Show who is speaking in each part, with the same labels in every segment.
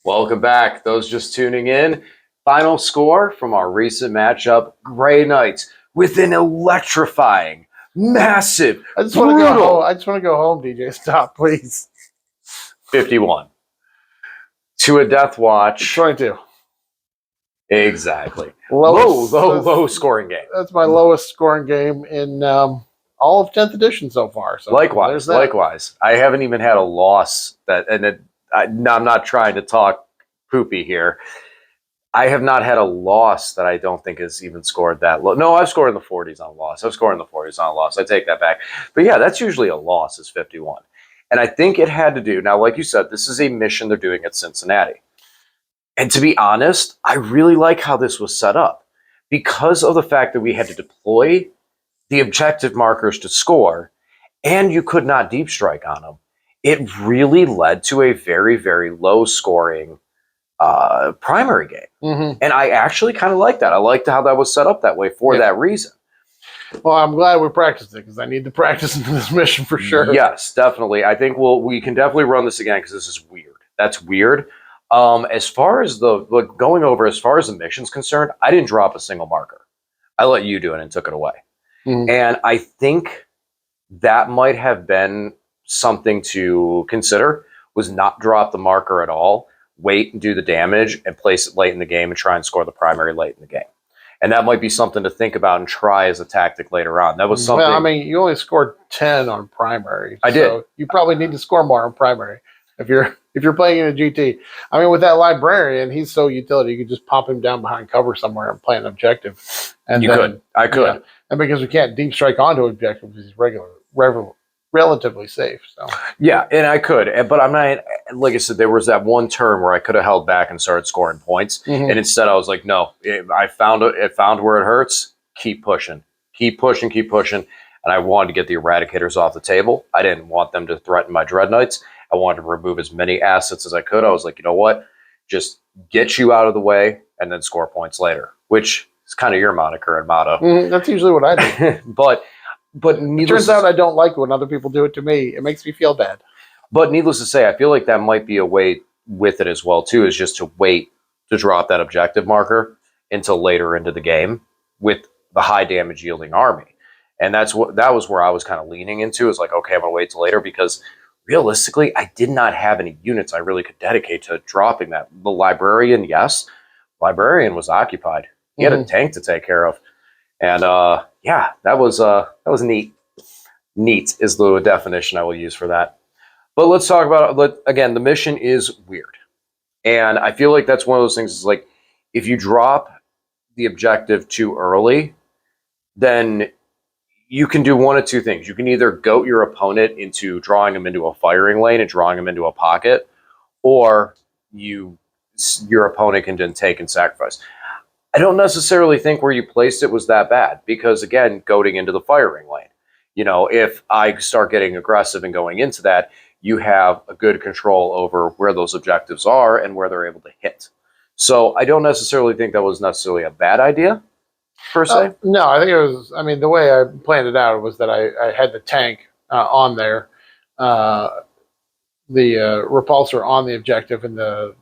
Speaker 1: Welcome back. Those just tuning in. Final score from our recent matchup, Grey Knights, with an electrifying, massive,
Speaker 2: I just want to go home.
Speaker 1: brutal
Speaker 2: I just want to go home, DJ. Stop, please.
Speaker 1: 51 to a DeathWatch.
Speaker 2: 22.
Speaker 1: Exactly.
Speaker 2: Lowest,
Speaker 1: low scoring game.
Speaker 2: That's my lowest scoring game in all of 10th edition so far. So
Speaker 1: Likewise. I haven't even had a loss I'm not trying to talk poopy here. I have not had a loss that I don't think has even scored that low. No, I've scored in the 40s on a loss. I've scored in the 40s on a loss. I take that back. But yeah, that's usually a loss is 51. And I think it had to do, now, like you said, this is a mission they're doing at Cincinnati. And to be honest, I really like how this was set up because of the fact that we had to deploy the objective markers to score and you could not deep strike on them. It really led to a very, very low scoring primary game.
Speaker 2: Mm-hmm.
Speaker 1: And I actually kind of like that. I liked how that was set up that way for that reason.
Speaker 2: Well, I'm glad we practiced it because I need to practice in this mission for sure.
Speaker 1: Yes, definitely. I think we can definitely run this again because this is weird. That's weird. As far as as far as the mission's concerned, I didn't drop a single marker. I let you do it and took it away.
Speaker 2: Mm-hmm.
Speaker 1: And I think that might have been something to consider, was not drop the marker at all, wait and do the damage and place it late in the game and try and score the primary late in the game. And that might be something to think about and try as a tactic later on. That was something.
Speaker 2: Well, I mean, you only scored 10 on primary.
Speaker 1: I did.
Speaker 2: So you probably need to score more on primary if you're playing in a GT. I mean, with that librarian, he's so utility. You could just pop him down behind cover somewhere and play an objective. And
Speaker 1: I could.
Speaker 2: Yeah, and because we can't deep strike onto objectives, he's relatively safe. So
Speaker 1: yeah, and I could, but I'm not. Like I said, there was that one turn where I could have held back and started scoring points, and instead I was like, no, I found it found where it hurts. Keep pushing, and I wanted to get the eradicators off the table. I didn't want them to threaten my Dread Knights. I wanted to remove as many assets as I could. I was like, you know what, just get you out of the way and then score points later, which is kind of your moniker and motto.
Speaker 2: That's usually what I do.
Speaker 1: But
Speaker 2: it turns out I don't like when other people do it to me. It makes me feel bad.
Speaker 1: But needless to say, I feel like that might be a way with it as well, too, is just to wait to drop that objective marker until later into the game with the high damage yielding army. And that was where I was kind of leaning into, is like, okay, I'm going to wait till later, because realistically, I did not have any units I really could dedicate to dropping that. The librarian, yes, librarian was occupied. He had a tank to take care of. And yeah, that was neat. Neat is the definition I will use for that. But let's talk about it. Again, the mission is weird. And I feel like that's one of those things, is like, if you drop the objective too early, then you can do one of two things. You can either goat your opponent into drawing them into a firing lane and drawing them into a pocket, or your opponent can then take and sacrifice. I don't necessarily think where you placed it was that bad, because, again, goating into the firing lane. You know, if I start getting aggressive and going into that, you have a good control over where those objectives are and where they're able to hit. So I don't necessarily think that was necessarily a bad idea, per se.
Speaker 2: No, I think it was, I mean, the way I planned it out was that I had the tank on there, the repulsor on the objective, and the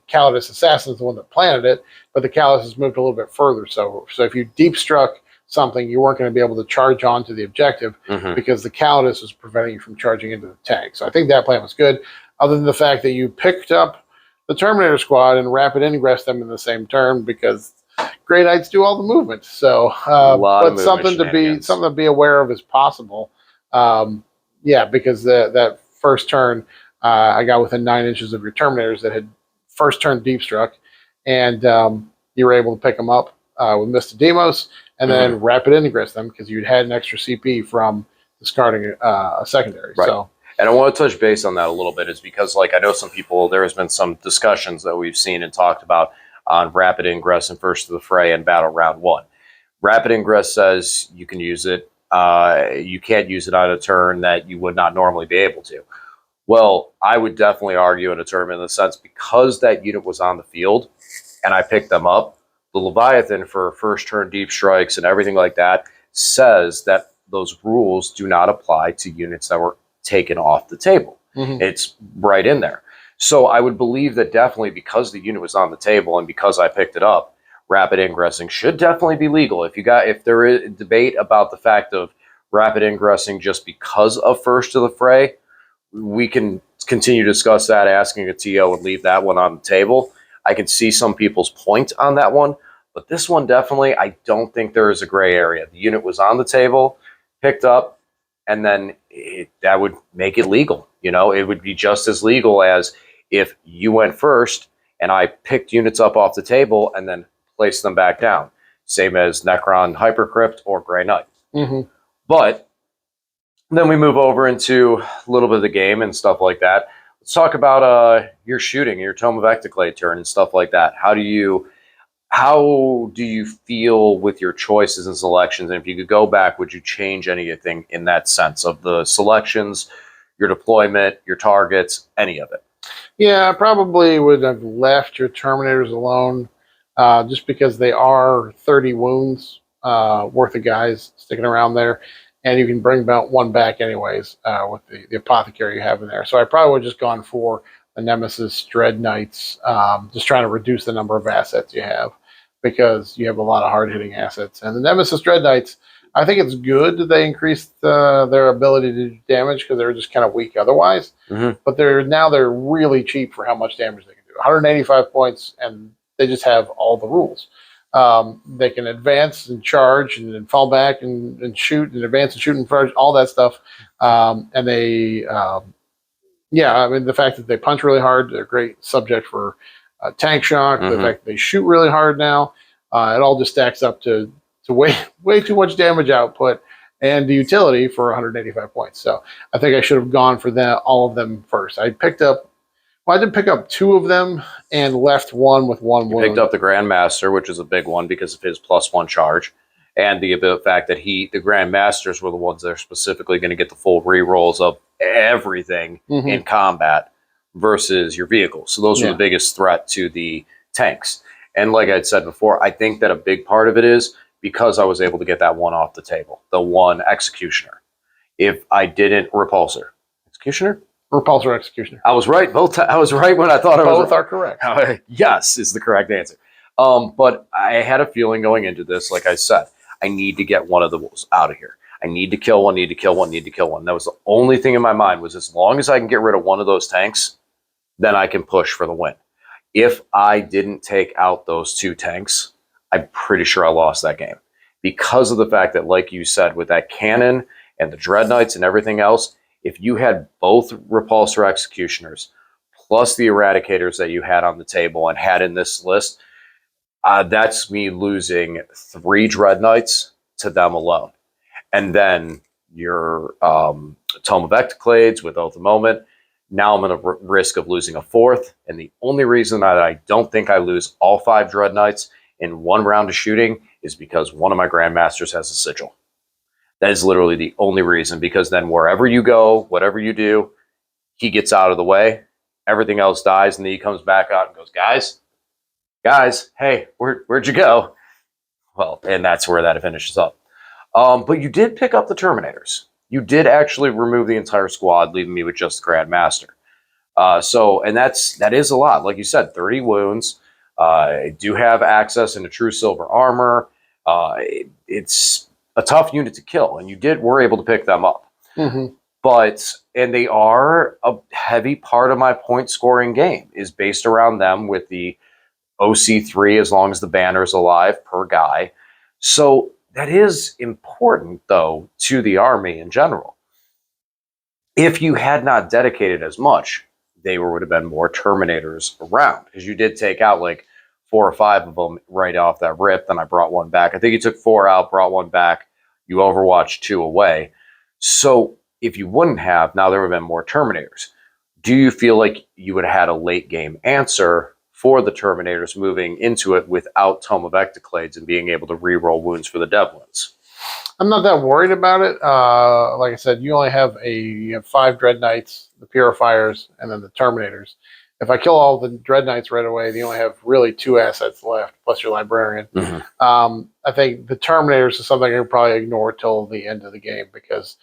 Speaker 2: Calidus Assassin is the one that planted it, but the Calidus has moved a little bit further. So if you deep struck something, you weren't going to be able to charge onto the objective because the Calidus was preventing you from charging into the tank. So I think that plan was good, other than the fact that you picked up the Terminator Squad and rapid ingress them in the same turn, because Grey Knights do all the movement. So, but something to be aware of is possible. Yeah, because that first turn, I got within 9 inches of your Terminators that had first turn deep struck, and you were able to pick them up with Mr. Demos, and then rapid ingress them because you'd had an extra CP from discarding a secondary.
Speaker 1: Right.
Speaker 2: So,
Speaker 1: and I want to touch base on that a little bit, is because, like, I know some people, there has been some discussions that we've seen and talked about on rapid ingress and first to the fray and battle round 1. Rapid ingress says you can use it. You can't use it on a turn that you would not normally be able to. Well, I would definitely argue in a tournament, in the sense, because that unit was on the field and I picked them up, the Leviathan for first turn deep strikes and everything like that says that those rules do not apply to units that were taken off the table. It's right in there. So I would believe that definitely because the unit was on the table and because I picked it up, rapid ingressing should definitely be legal. If there is debate about the fact of rapid ingressing just because of first to the fray, we can continue to discuss that, asking a TO and leave that one on the table. I can see some people's point on that one, but this one definitely, I don't think there is a gray area. The unit was on the table, picked up, and then that would make it legal. It would be just as legal as if you went first and I picked units up off the table and then placed them back down. Same as Necron Hypercrypt or Grey Knight.
Speaker 2: Mm-hmm.
Speaker 1: But then we move over into a little bit of the game and stuff like that. Let's talk about your shooting, your Tome of Ectoclade turn and stuff like that. How do you feel with your choices and selections? And if you could go back, would you change anything in that sense of the selections, your deployment, your targets, any of it?
Speaker 2: Yeah, I probably would have left your Terminators alone, just because they are 30 wounds worth of guys sticking around there, and you can bring about one back anyways with the Apothecary you have in there. So I probably would have just gone for the Nemesis Dread Knights, just trying to reduce the number of assets you have, because you have a lot of hard-hitting assets. And the Nemesis Dread Knights, I think it's good that they increased their ability to do damage, because they were just kind of weak otherwise.
Speaker 1: Mm-hmm.
Speaker 2: But they're really cheap for how much damage they can do. 185 points, and they just have all the rules. They can advance and charge and then fall back and shoot and advance and shoot and charge, all that stuff. And they, I mean, the fact that they punch really hard, they're a great subject for tank shock.
Speaker 1: Mm-hmm.
Speaker 2: The fact that they shoot really hard now, it all just stacks up to way too much damage output and the utility for 185 points. So I think I should have gone for all of them first. I did pick up two of them and left one with one wound.
Speaker 1: Picked up the Grandmaster, which is a big one because of his +1 charge, and the fact that the Grandmasters were the ones that are specifically going to get the full rerolls of everything in combat versus your vehicles. So those are the biggest threat to the tanks. And like I'd said before, I think that a big part of it is because I was able to get that one off the table, the one Executioner. If I didn't Repulsor, Executioner?
Speaker 2: Repulsor Executioner.
Speaker 1: I was right. I was right when I thought I was.
Speaker 2: Both are correct.
Speaker 1: Yes, is the correct answer. But I had a feeling going into this, like I said, I need to get one of the wolves out of here. I need to kill one, need to kill one, need to kill one. That was the only thing in my mind, was as long as I can get rid of one of those tanks, then I can push for the win. If I didn't take out those two tanks, I'm pretty sure I lost that game. Because of the fact that, like you said, with that cannon and the Dread Knights and everything else, if you had both Repulsor Executioners plus the Eradicators that you had on the table and had in this list, that's me losing 3 Dread Knights to them alone. And then your Tome of Ectoclades with Oath of Moment. Now I'm at a risk of losing a 4th. And the only reason that I don't think I lose all 5 Dread Knights in one round of shooting is because one of my Grandmasters has a sigil. That is literally the only reason, because then wherever you go, whatever you do, he gets out of the way, everything else dies, and then he comes back out and goes, guys, hey, where'd you go? Well, and that's where that finishes up. But you did pick up the Terminators. You did actually remove the entire squad, leaving me with just the Grandmaster. And that is a lot. Like you said, 30 wounds. I do have access into true silver armor. It's a tough unit to kill, and were able to pick them up. And they are a heavy part of my point scoring game, is based around them with the OC3 as long as the banner is alive per guy. So that is important, though, to the army in general. If you had not dedicated as much, there would have been more Terminators around, because you did take out like 4 or 5 of them right off that rip. Then I brought one back. I think you took 4 out, brought one back. You overwatched 2 away. So if you wouldn't have, now there would have been more Terminators. Do you feel like you would have had a late game answer for the Terminators moving into it without Tome of Ectoclades and being able to reroll wounds for the Devlins?
Speaker 2: I'm not that worried about it. Like I said, you have 5 Dread Knights, the Purifiers, and then the Terminators. If I kill all the Dread Knights right away, you only have really 2 assets left, plus your Librarian. I think the Terminators is something I could probably ignore till the end of the game, because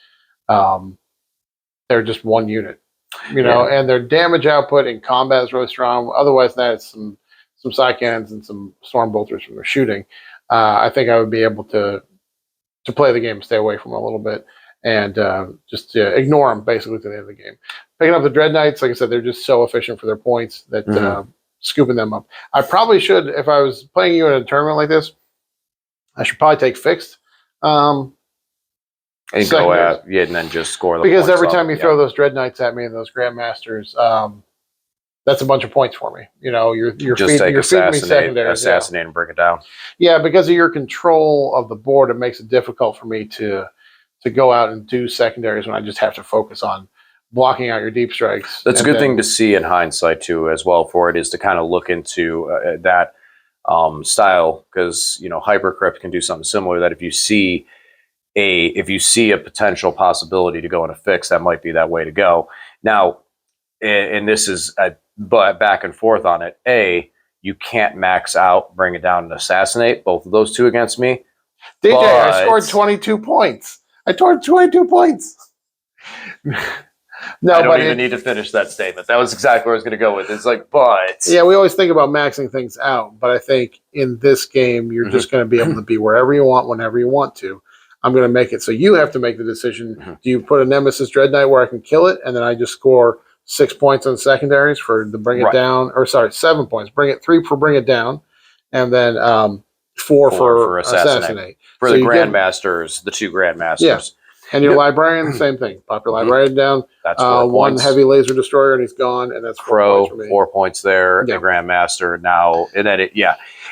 Speaker 2: they're just one unit. you know, and their damage output in combat is really strong. Otherwise, that is some side cannons and some storm bolters from their shooting. I think I would be able to play the game, stay away from it a little bit, and just ignore them basically to the end of the game. Picking up the Dread Knights, like I said, they're just so efficient for their points that scooping them up. I probably should, if I was playing you in a tournament like this, I should probably take fixed.
Speaker 1: And go at and then just score the
Speaker 2: because
Speaker 1: points
Speaker 2: every time
Speaker 1: up.
Speaker 2: you throw those Dread Knights at me and those Grandmasters, that's a bunch of points for me. You know, you're
Speaker 1: just
Speaker 2: feeding me secondary.
Speaker 1: Assassinate and break it down.
Speaker 2: Yeah, because of your control of the board, it makes it difficult for me to go out and do secondaries when I just have to focus on blocking out your deep strikes.
Speaker 1: That's a good thing to see in hindsight too, as well. For it is to kind of look into that style, because you know Hypercrypt can do something similar. That if you see a potential possibility to go in a fix, that might be that way to go. Now, and this is but back and forth on it. You can't max out, bring it down, and assassinate. Both of those two against me.
Speaker 2: DJ, I scored 22 points. I scored 22 points. No,
Speaker 1: I don't even need to finish that statement. That was exactly where I was going to go with. It's like, but
Speaker 2: yeah, we always think about maxing things out, but I think in this game, you're just going to be able to be wherever you want, whenever you want to. I'm going to make it so you have to make the decision. Do you put a Nemesis Dread Knight where I can kill it, and then I just score 6 points on secondaries for the bring it down, or sorry, 7 points. 3 for bring it down, and then 4 for assassinate.
Speaker 1: For so the Grandmasters, the 2 Grandmasters.
Speaker 2: Yeah. And your Librarian, the same thing. Pop your Librarian down.
Speaker 1: That's 4
Speaker 2: one
Speaker 1: points.
Speaker 2: heavy laser destroyer, and he's gone, and that's 4
Speaker 1: Crow,
Speaker 2: points for me.
Speaker 1: 4 points there. The Grandmaster now, and then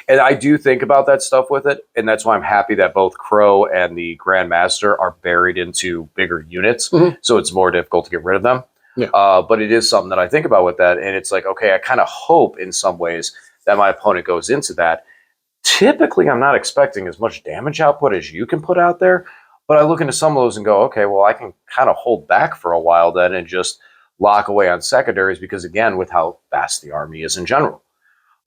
Speaker 1: and I do think about that stuff with it, and that's why I'm happy that both Crow and the Grandmaster are buried into bigger units, so it's more difficult to get rid of them.
Speaker 2: Yeah.
Speaker 1: But it is something that I think about with that, and it's like, okay, I kind of hope in some ways that my opponent goes into that. Typically, I'm not expecting as much damage output as you can put out there. But I look into some of those and go, okay, well, I can kind of hold back for a while then and just lock away on secondaries because, again, with how fast the army is in general.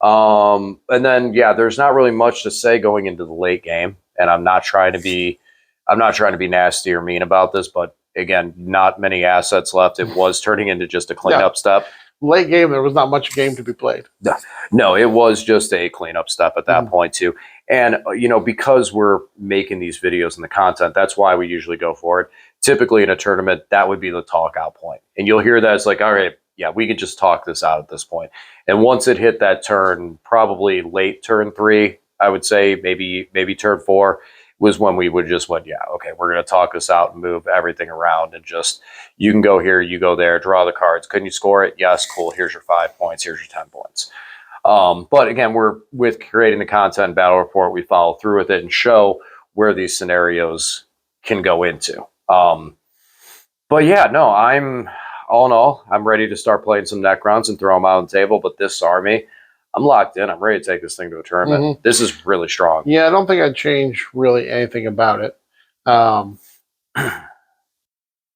Speaker 1: And then, there's not really much to say going into the late game. And I'm not trying to be nasty or mean about this, but again, not many assets left. It was turning into just a cleanup step.
Speaker 2: Late game, there was not much game to be played.
Speaker 1: No, it was just a cleanup step at that point too. And, because we're making these videos and the content, that's why we usually go for it. Typically in a tournament, that would be the talk out point. And you'll hear that it's like, all right, we could just talk this out at this point. And once it hit that turn, probably late turn 3, I would say maybe turn 4 was when we would just went, okay, we're going to talk this out and move everything around and just, you can go here, you go there, draw the cards. Couldn't you score it? Yes, cool. Here's your 5 points. Here's your 10 points. But again, we're with creating the content battle report, we follow through with it and show where these scenarios can go into. But I'm all in all, I'm ready to start playing some Necrons and throw them out on the table. But this army, I'm locked in. I'm ready to take this thing to a tournament. This is really strong.
Speaker 2: Yeah, I don't think I'd change really anything about it.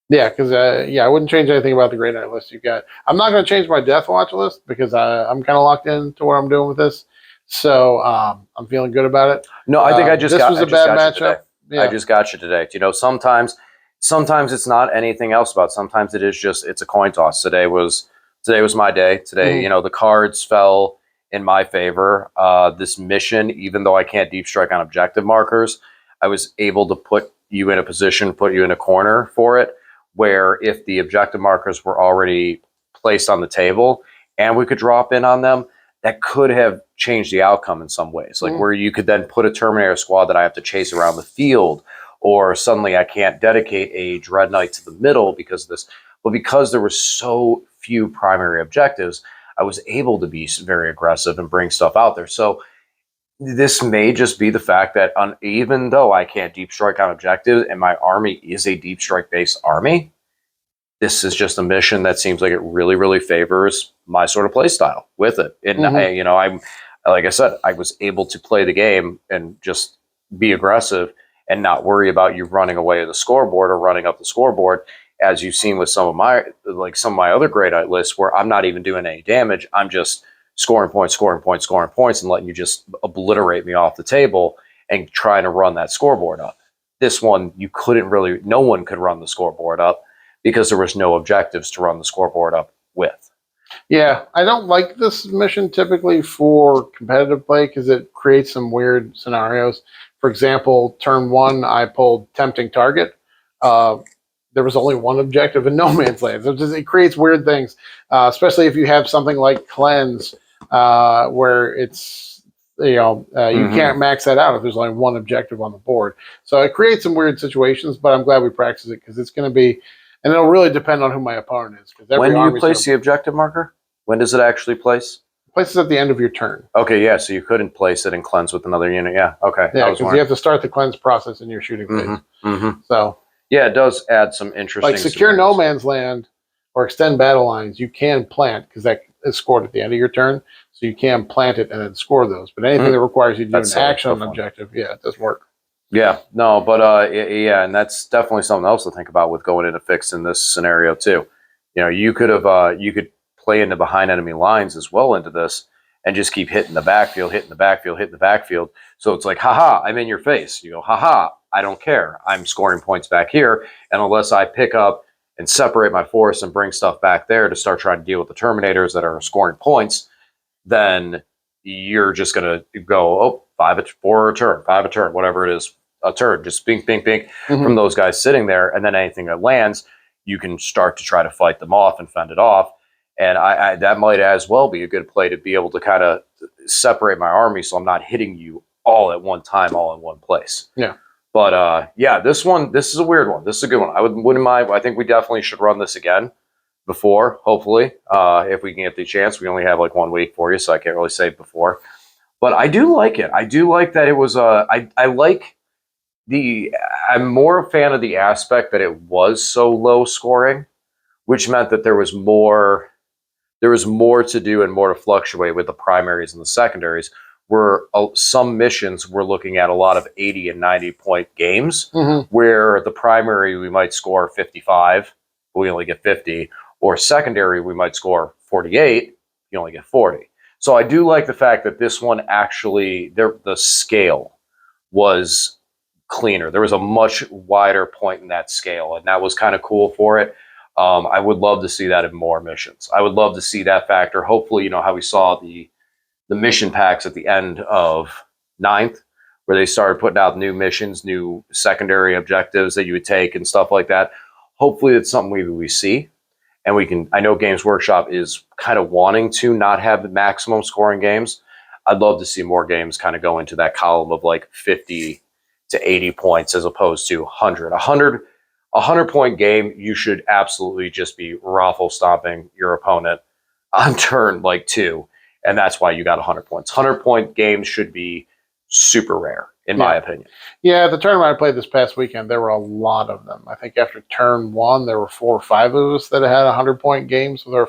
Speaker 2: Because I wouldn't change anything about the Grey Knight list you've got. I'm not going to change my DeathWatch list because I'm kind of locked into what I'm doing with this. So I'm feeling good about it.
Speaker 1: No, I think this was a bad matchup.
Speaker 2: Yeah.
Speaker 1: I just got you today. Sometimes it's not anything else about it. Sometimes it is just, it's a coin toss. Today was my day. Today, the cards fell in my favor. This mission, even though I can't deep strike on objective markers, I was able to put you in a position, put you in a corner for it, where if the objective markers were already placed on the table and we could drop in on them, that could have changed the outcome in some ways. Like where you could then put a Terminator squad that I have to chase around the field, or suddenly I can't dedicate a Dread Knight to the middle because of this. But because there were so few primary objectives, I was able to be very aggressive and bring stuff out there. So this may just be the fact that even though I can't deep strike on objectives and my army is a deep strike based army, this is just a mission that seems like it really, really favors my sort of play style with it. And I'm, like I said, I was able to play the game and just be aggressive and not worry about you running away with the scoreboard or running up the scoreboard, as you've seen with some of my other Grey Knight lists where I'm not even doing any damage. I'm just scoring points, and letting you just obliterate me off the table and trying to run that scoreboard up. This one, no one could run the scoreboard up. because there was no objectives to run the scoreboard up with.
Speaker 2: Yeah, I don't like this mission typically for competitive play because it creates some weird scenarios. For example, turn one, I pulled tempting target. There was only one objective in no man's land. So it creates weird things, especially if you have something like cleanse, where it's you can't max that out if there's only one objective on the board. So it creates some weird situations. But I'm glad we practice it because it's going to be. And it'll really depend on who my opponent is.
Speaker 1: When do you place the objective marker? When does it actually place?
Speaker 2: Places at the end of your turn.
Speaker 1: Okay, yeah, so you couldn't place it and cleanse with another unit. Yeah, okay.
Speaker 2: Yeah, because you have to start the cleanse process in your shooting phase. So
Speaker 1: yeah, it does add some interesting.
Speaker 2: Like secure no man's land or extend battle lines, you can plant because that is scored at the end of your turn. So you can plant it and then score those. But anything that requires you to do an action on an objective, yeah, it doesn't work.
Speaker 1: Yeah, no, but yeah, and that's definitely something else to think about with going into fixed in this scenario too. You could have you could play into behind enemy lines as well into this and just keep hitting the backfield, hitting the backfield, hitting the backfield. So it's like, haha, I'm in your face. You go, haha, I don't care. I'm scoring points back here, and unless I pick up and separate my force and bring stuff back there to start trying to deal with the Terminators that are scoring points, then you're just going to go, oh, 4 a turn, 5 a turn, whatever it is, a turn, just bink, bink, bink from those guys sitting there. And then anything that lands, you can start to try to fight them off and fend it off. And that might as well be a good play to be able to kind of separate my army so I'm not hitting you all at one time, all in one place.
Speaker 2: Yeah.
Speaker 1: But yeah, this is a weird one. This is a good one. Wouldn't mind. I think we definitely should run this again before, hopefully, if we can get the chance. We only have like 1 week for you, so I can't really say before. But I do like it. I do like that it was I like I'm more a fan of the aspect that it was so low scoring, which meant that there was more to do and more to fluctuate with the primaries and the secondaries, where some missions we're looking at a lot of 80 and 90 point games, where the primary we might score 55, but we only get 50, or secondary we might score 48, you only get 40. So I do like the fact that this one actually, the scale was cleaner. There was a much wider point in that scale, and that was kind of cool for it. I would love to see that in more missions. I would love to see that factor. Hopefully, how we saw the mission packs at the end of 9th, where they started putting out new missions, new secondary objectives that you would take and stuff like that. Hopefully it's something we see. And I know Games Workshop is kind of wanting to not have the maximum scoring games. I'd love to see more games kind of go into that column of like 50 to 80 points as opposed to 100. 100-point game, you should absolutely just be raffle stomping your opponent on turn like 2, and that's why you got 100 points. 100-point games should be super rare, in my opinion.
Speaker 2: Yeah, the tournament I played this past weekend, there were a lot of them. I think after turn 1, there were 4 or 5 of us that had 100-point games in the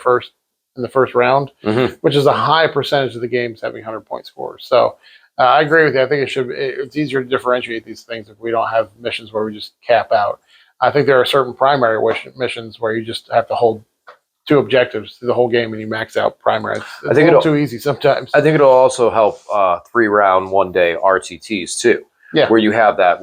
Speaker 2: first round, which is a high percentage of the games having 100-point scores. So I agree with you. I think it's easier to differentiate these things if we don't have missions where we just cap out. I think there are certain primary missions where you just have to hold 2 objectives through the whole game and you max out primary. I think it's too easy sometimes.
Speaker 1: I think it'll also help 3-round, 1-day RTTs too, where you have that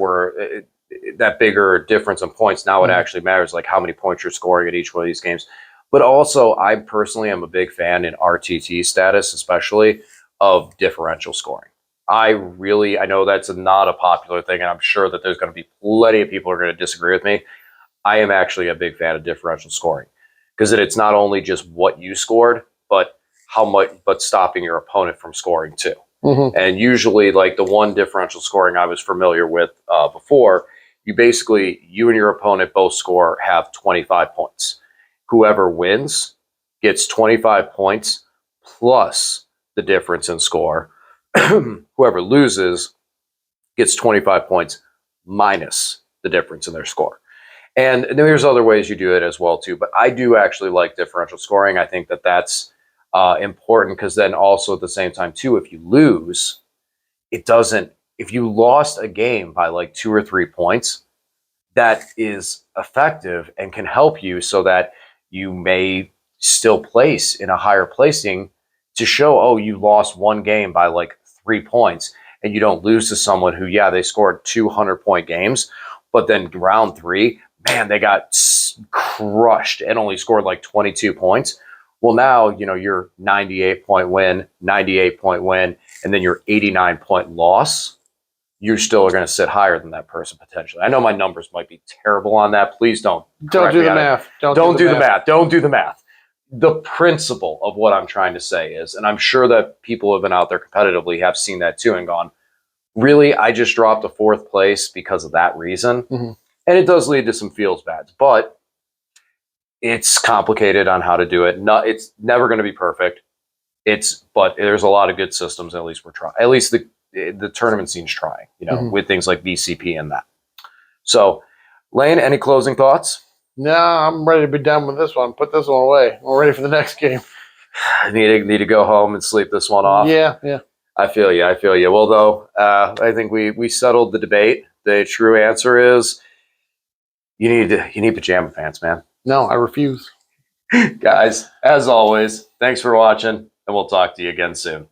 Speaker 1: that bigger difference in points. Now it actually matters, like how many points you're scoring at each one of these games. But also, I personally am a big fan in RTT status, especially of differential scoring. I know that's not a popular thing, and I'm sure that there's going to be plenty of people who are going to disagree with me. I am actually a big fan of differential scoring because it's not only just what you scored, but but stopping your opponent from scoring too. And usually, like the one differential scoring I was familiar with before, you and your opponent both have 25 points. Whoever wins gets 25 points plus the difference in score. Whoever loses gets 25 points minus the difference in their score. And there's other ways you do it as well too, but I do actually like differential scoring. I think that that's important because then also at the same time too, if you lose, if you lost a game by like 2 or 3 points, that is effective and can help you so that you may still place in a higher placing to show, oh, you lost one game by like 3 points and you don't lose to someone who, they scored 200-point games, but then round 3, man, they got just crushed and only scored like 22 points. Well, now, your 98-point win, 98-point win, and then your 89-point loss, you still are going to sit higher than that person potentially. I know my numbers might be terrible on that. Please don't
Speaker 2: do the math.
Speaker 1: Don't do the math. Don't do the math. The principle of what I'm trying to say is, and I'm sure that people who have been out there competitively have seen that too and gone, really, I just dropped to 4th place because of that reason.
Speaker 2: Mm-hmm.
Speaker 1: And it does lead to some feels bads, but it's complicated on how to do it. No, it's never going to be perfect. But there's a lot of good systems. At least we're trying. At least the tournament scene's trying, with things like VCP and that. So, Lane, any closing thoughts?
Speaker 2: No, I'm ready to be done with this one. Put this one away. We're ready for the next game.
Speaker 1: I need to go home and sleep this one off.
Speaker 2: Yeah.
Speaker 1: I feel you. Well, though, I think we settled the debate. The true answer is you need pajama pants, man.
Speaker 2: No, I refuse.
Speaker 1: Guys, as always, thanks for watching, and we'll talk to you again soon.